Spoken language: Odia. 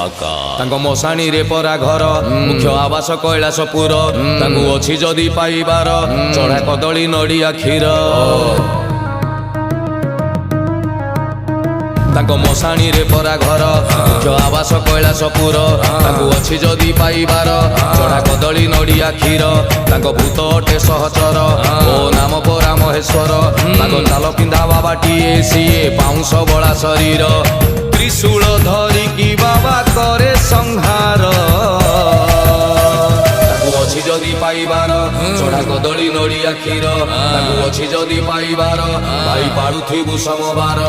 ଛକା ତାଙ୍କ ମଶାଣୀରେ ପରା ଘର ମୁଖ୍ୟ ଆବାସ କୈଳାସପୁର ତାଙ୍କୁ ଅଛି ଯଦି ପାଇବାର ଚଢା କଦଳୀ ନଡ଼ିଆ କ୍ଷୀର ତାଙ୍କ ମଶାଣୀରେ ପରା ଘର ମୁଖ୍ୟ ଆବାସ କୈଳାସପୁର ତାଙ୍କୁ ଅଛି ଯଦି ପାଇବାର ଚଢା କଦଳୀ ନଡ଼ିଆ କ୍ଷୀର ତାଙ୍କ ଭୂତ ଅଟେ ସହଚର ଓ ନାମ ପରା ମହେଶ୍ୱର ତାଙ୍କ ଚାଲ ପିନ୍ଧା ବାବାଟିଏ ସିଏ ପାଉଁଶ ବଳା ଶରୀର ତ୍ରିଶୂଳ ଧରିକି ବାବା କରେ ସଂହାର ତାଙ୍କୁ ଅଛି ଯଦି ପାଇବାର ଚଢା କଦଳୀ ନଡ଼ିଆ କ୍ଷୀର ତାଙ୍କୁ ଅଛି ଯଦି ପାଇବାର ଭାଇ ପାଳୁଥିବୁ ସମବାର